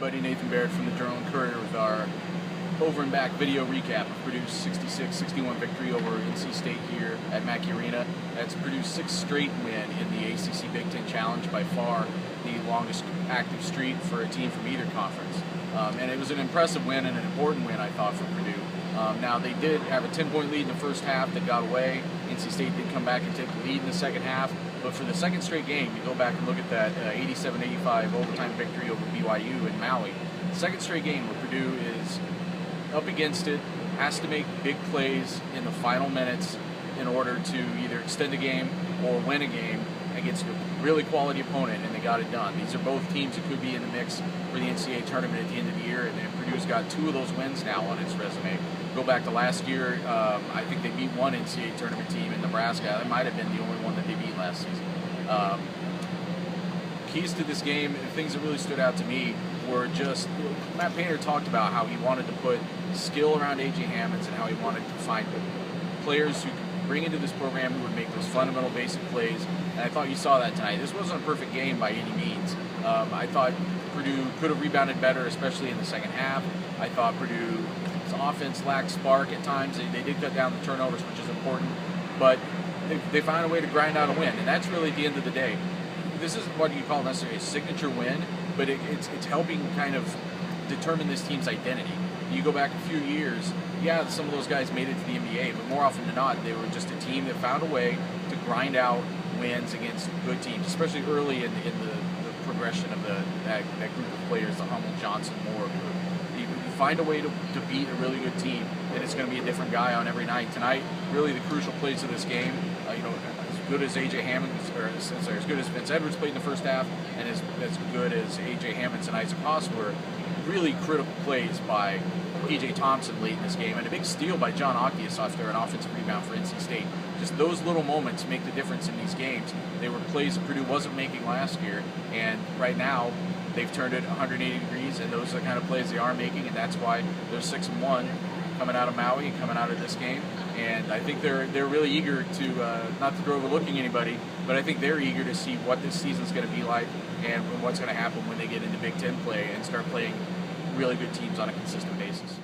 everybody, Nathan Baird from the Journal and Courier with our over and back video recap of Purdue's 66-61 victory over NC State here at Mackey Arena. That's Purdue's sixth straight win in the ACC Big Ten Challenge, by far the longest active streak for a team from either conference. And it was an impressive win and an important win, I thought, for Purdue. Now, they did have a 10-point lead in the first half that got away. NC State did come back and take the lead in the second half. But for the second straight game, you go back and look at that 87-85 overtime victory over BYU in Maui. Second straight game where Purdue is up against it, has to make big plays in the final minutes in order to either extend a game or win a game against a really quality opponent, and they got it done. These are both teams that could be in the mix for the NCAA tournament at the end of the year, and Purdue's got two of those wins now on its resume. Go back to last year, I think they beat one NCAA tournament team in Nebraska. That might have been the only one that they beat last season. Keys to this game, things that really stood out to me were just, Matt Painter talked about how he wanted to put skill around A.J. Hammonds and how he wanted to find players who could bring into this program who would make those fundamental basic plays, and I thought you saw that tonight. This wasn't a perfect game by any means. I thought Purdue could have rebounded better, especially in the second half. I thought Purdue's offense lacked spark at times. They did cut down the turnovers, which is important, but they found a way to grind out a win, and that's really at the end of the day. This isn't what you call necessarily a signature win, but it's helping kind of determine this team's identity. You go back a few years, yeah, some of those guys made it to the NBA, but more often than not, they were just a team that found a way to grind out wins against good teams, especially early in the progression of that group of players, the Hummel, Johnson, Moore group. You find a way to beat a really good team, and it's going to be a different guy on every night. Tonight, really the crucial plays of this game, as good as A.J. Hammonds, as good as Vince Edwards played in the first half, and as good as A.J. Hammonds and Isaac Haas were, really critical plays by P.J. Thompson late in this game, and a big steal by John Occhius after an offensive rebound for NC State. Just those little moments make the difference in these games. They were plays that Purdue wasn't making last year, and right now they've turned it 180 degrees, and those are the kind of plays they are making, and that's why they're 6-1 coming out of Maui and coming out of this game. And I think they're really eager to, not that they're overlooking anybody, but I think they're eager to see what this season's going to be like and what's going to happen when they get into Big Ten play and start playing really good teams on a consistent basis.